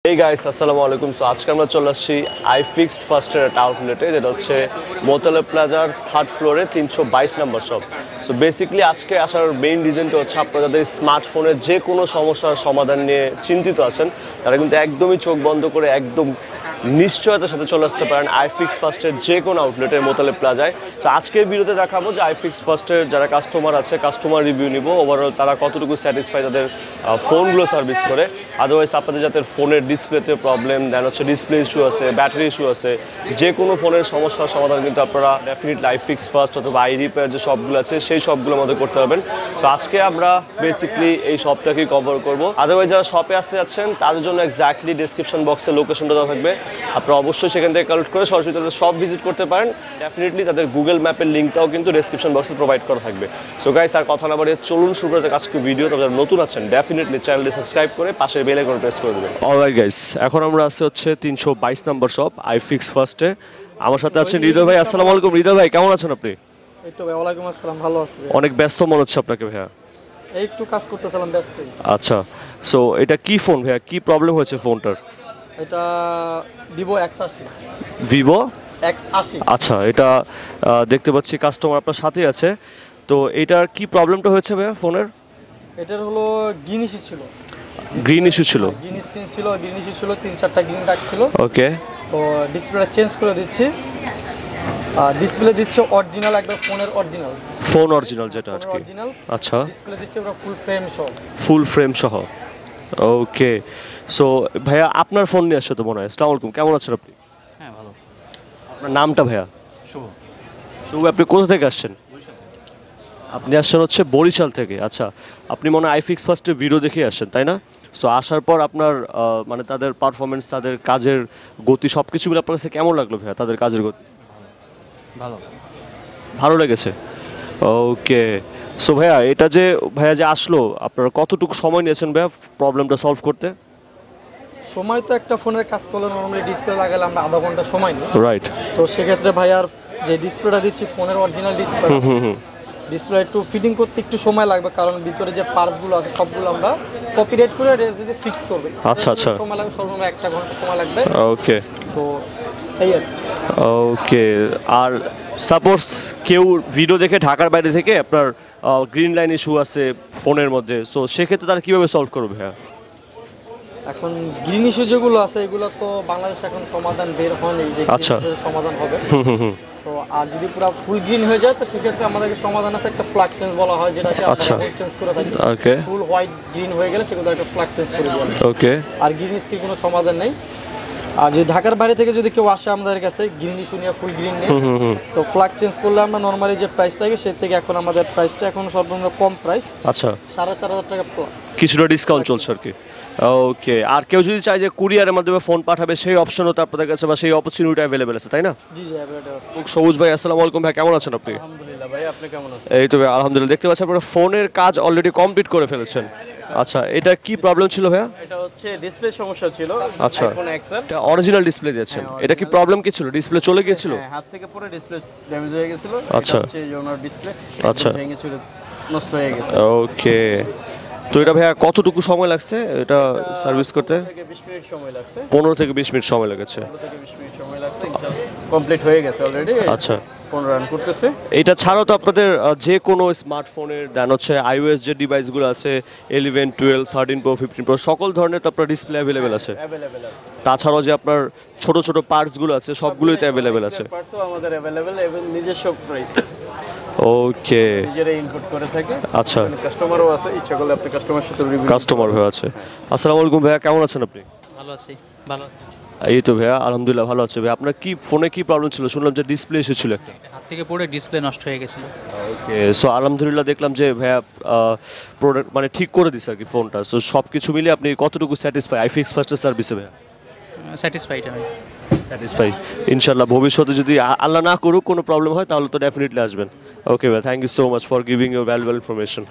Hey guys, আসসালামু আলাইকুম। So আজকে আমরা চলে আসছি iFixed ফার্স্টের একটা আউটলেটে, যেটা হচ্ছে মোতালেব প্লাজার 3rd ফ্লোরে 322 নম্বর শপ। সো বেসিক্যালি আজকে আসার মেইন রিজনটা হচ্ছে আপনারা যাদের স্মার্টফোনের যে কোনো সমস্যার সমাধান নিয়ে চিন্তিত আছেন, তারা কিন্তু একদমই চোখ বন্ধ করে একদম নিশ্চয়তার সাথে চলে আসতে পারেন iFixed ফার্স্টের যে কোনো আউটলেটে মোতালেব প্লাজায়। তো আজকের ভিডিওতে দেখাবো যে iFixed ফার্স্টের যারা কাস্টমার আছে, কাস্টমার রিভিউ নিব, ওভারঅল তারা কতটুকু স্যাটিসফাই তাদের ফোনগুলো সার্ভিস করে। আদারওয়াইজ আপনাদের যাদের ফোনের ডিসপ্লেতে প্রবলেম, দেন হচ্ছে ডিসপ্লে ইস্যু আছে, ব্যাটারি ইস্যু আছে, যে কোনো ফোনের সমস্যার সমাধান কিন্তু আপনারা ডেফিনেটলি iFixed ফার্স্ট অথবা রিপেয়ার যে শপগুলো আছে সেই শপগুলোর মধ্যে করতে পারবেন। সো আজকে আমরা বেসিক্যালি এই শপটাকেই কভার করবো। আদারওয়াইজ যারা শপে আসতে যাচ্ছেন তাদের জন্য এক্স্যাক্টলি ডেসক্রিপশন বক্সে লোকেশনটা দেওয়া থাকবে, আপনারা অবশ্যই সেখান থেকে কালেক্ট করে সরাসরি তাদের শপ ভিজিট করতে পারেন। ডেফিনেটলি তাদের গুগল ম্যাপের লিঙ্কটাও কিন্তু ডেসক্রিপশন বক্সে প্রোভাইড করা থাকবে। সো গাইস, আর কথা না বাড়িয়ে চলুন শুরু করা যাক আজকে ভিডিও। তবে যারা নতুন আছেন ডেফিনেটলি চ্যানেলটি সাবস্ক্রাইব করে পাশের বেল আইকন প্রেস করে দেবেন। অলরাইট গাইস, এখন আমরা আসছি হচ্ছে 322 নম্বর শপ iFixed ফার্স্টে। আমার সাথে আছেন হৃদয় ভাই। আসসালামু আলাইকুম হৃদয় ভাই, কেমন আছেন আপনি? এই তো ভাই, ওয়ালাইকুম আসসালাম, ভালো আছি। অনেক ব্যস্ত মনে হচ্ছে আপনাকে ভাইয়া। এই একটু কাজ করতেছিলাম, ব্যস্ত। আচ্ছা, সো এটা কি ফোন ভাইয়া, কি প্রবলেম হয়েছে ফোনটার? এটা Vivo X80। Vivo X80। আচ্ছা, এটা দেখতে পাচ্ছি কাস্টমার আপনার সাথে আছে। তো এটার কি প্রবলেমটা হয়েছে ভাইয়া ফোনের? এটার হলো গ্রিন ইস্যু ছিল। গ্রিন ইস্যু ছিল? গ্রিন স্ক্রিন ছিল, গ্রিন ইস্যু ছিল, 3-4টা গ্রিন ডাক ছিল। ওকে। তো ডিসপ্লেটা চেঞ্জ করে দিচ্ছি। ডিসপ্লে দিচ্ছে অরিজিনাল, একদম ফোনের অরিজিনাল। ফোন অরিজিনাল যেটা আর কি। অরিজিনাল। আচ্ছা, ডিসপ্লে দিচ্ছে পুরো ফুল ফ্রেম সহ। ফুল ফ্রেম সহ। ওকে। সো ভাইয়া আপনার ফোন নিয়ে আসছে তো মনে হয়। আসসালামু আলাইকুম, কেমন আছেন আপনি? হ্যাঁ, ভালো। আপনার নামটা ভাইয়া? শুভ। শুভ, আপনি কোথা থেকে আসছেন? আপনি আসছেন হচ্ছে বরিশাল থেকে। আচ্ছা, আপনি মনে হয় iFixed ফার্স্টের ভিডিও দেখে আসছেন তাই না? সো আসার পর আপনার মানে তাদের পারফরমেন্স, তাদের কাজের গতি সব কিছু মিলে আপনার কাছে কেমন লাগলো ভাইয়া? তাদের কাজের গতি ভালো। ভালো লেগেছে? ওকে। সো ভাইয়া, এটা যে ভাইয়া যে আসলো, আপনারা কতটুকু সময় নিয়েছেন ভাইয়া প্রবলেমটা সলভ করতে? সময় তো একটা ফোনের কাজ করলে নরমালি ডিসপ্লে লাগালে আমরা আধা ঘন্টা সময় নিই। রাইট। তো সেক্ষেত্রে ভাই আর যে ডিসপ্লেটা দিচ্ছি ফোনের অরিজিনাল ডিসপ্লে, ডিসপ্লে একটু ফিটিং করতে একটু সময় লাগবে, কারণ ভিতরে যে পার্টসগুলো আছে সবগুলো আমরা কপিরাইট করে ফিক্স করব। আচ্ছা আচ্ছা। সময় লাগবে সর্বনিম্ন 1 ঘন্টা সময় লাগবে। ওকে। তো এই আর ওকে। আর সাপোজ কেউ ভিডিও দেখে ঢাকার বাইরে থেকে আপনার গ্রিন লাইন ইস্যু আছে ফোনের মধ্যে, সো সেক্ষেত্রে তারা কীভাবে সলভ করবে ভাইয়া? এখন গ্রিন ইস্যু যেগুলো আছে এগুলো তো বাংলাদেশে এখন সমাধান বের হয়নি যে আচ্ছা। সমাধান হবে। তো আর যদি পুরো ফুল গ্রিন হয়ে যায় তো সেক্ষেত্রে আমাদেরকে সমাধান আছে, একটা ফ্ল্যাগ চেঞ্জ বলা হয়, যেটাকে আচ্ছা। আমরা চেঞ্জ করে থাকি। ওকে। ফুল হোয়াইট গ্রিন হয়ে গেলে সেগুলো একটা ফ্ল্যাগ চেঞ্জ করে দেওয়া। ওকে। আর গ্রিন স্ক্রিন কোনো সমাধান নেই। আর যদি ঢাকার বাইরে থেকে যদি কেউ আসে আমাদের কাছে গ্রিন ইস্যু নিয়ে, ফুল গ্রিন নিয়ে, তো ফ্ল্যাগ চেঞ্জ করলে আমরা নর্মালি যে প্রাইসটা থাকে সে থেকে এখন আমাদের প্রাইসটা এখন সর্বনিম্ন কম প্রাইস। আচ্ছা। 4,500 টাকা প্লাস। কিছুটা ডিসকাউন্ট চলছে আর কি। ওকে। আর কেউ যদি চায় যে কুরিয়ারের মাধ্যমে ফোন পাঠাবে, সেই অপশনও তো আপনাদের কাছে বা সেই অপরচুনিটি অ্যাভেলেবেল আছে তাই না? জি জি, অ্যাভেলেবল আছে। সবুজ ভাই, আসসালামু আলাইকুম ভাই, কেমন আছেন আপনি? আলহামদুলিল্লাহ ভাই, আপনি কেমন আছেন? এই তো ভাই আলহামদুলিল্লাহ। দেখতে পাচ্ছি আপনারা ফোনের কাজ অলরেডি কমপ্লিট করে ফেলেছেন। আচ্ছা, এটা কি প্রবলেম ছিল ভাইয়া? এটা হচ্ছে ডিসপ্লে সমস্যা ছিল। আচ্ছা। IPhone XL. এটা অরিজিনাল ডিসপ্লে দিয়েছেন, এটা কি প্রবলেম কি ছিল? ডিসপ্লে চলে গিয়েছিল? হ্যাঁ, হাত থেকে পুরো ডিসপ্লে ড্যামেজ হয়ে গেছিল। আচ্ছা। এটা হচ্ছে ওনার ডিসপ্লে আচ্ছা। ভেঙে চুরে নষ্ট হয়ে গেছে। ওকে। তো এটা ভাইয়া কতটুকু সময় লাগছে এটা সার্ভিস করতে? 15 থেকে 20 মিনিট সময় লাগছে। 15 থেকে 20 মিনিট সময় লেগেছে। 15 থেকে 20 মিনিট সময় লাগছে। ইনশাআল্লাহ কমপ্লিট হয়ে গেছে অলরেডি। আচ্ছা। ফোন রান করতেছে। এটা ছাড়াও তো আপনাদের যে কোনো স্মার্টফোনের দেন হচ্ছে iOS যে ডিভাইসগুলো আছে 11, 12, 13 Pro, 15 Pro সকল ধরনের তো আপনার ডিসপ্লে অ্যাভেলেবেল আছে। অ্যাভেলেবল আছে। তাছাড়াও যে আপনার ছোট ছোট পার্টসগুলো আছে সবগুলোই তো অ্যাভেলেবেল আছে। পার্টসও আমাদের অ্যাভেলেবল এবং নিজস্ব প্রাইস। ওকে। নিজেরাই ইনপুট করে থাকে। আচ্ছা। কাস্টমারও আছে, ইচ্ছা করলে আপনি কাস্টমার সাথে রিভিউ। কাস্টমার হয়ে আছে। আসসালামু আলাইকুম ভাইয়া, কেমন আছেন আপনি? ভালো আছি, ভালো আছি। এই তো ভাইয়া আলহামদুলিল্লাহ ভালো আছে ভাই। আপনার কি ফোনে কি প্রবলেম ছিল? শুনলাম যে ডিসপ্লে ইস্যু ছিল একটা। হাত থেকে পড়ে ডিসপ্লে নষ্ট হয়ে গেছিল। ওকে। সো আলহামদুলিল্লাহ দেখলাম যে ভাইয়া প্রোডাক্ট মানে ঠিক করে দিছে আর কি ফোনটা। সো সব কিছু মিলিয়ে আপনি কতটুকু স্যাটিসফাই iFixed ফার্স্টের সার্ভিসে ভাইয়া? স্যাটিসফাইড আমি। স্যাটিসফাই। ইনশাল্লাহ ভবিষ্যতে যদি আল্লাহ না করুক কোনো প্রবলেম হয় তাহলে তো ডেফিনেটলি আসবেন। ওকে ভাই, thank you so much for giving your valuable information.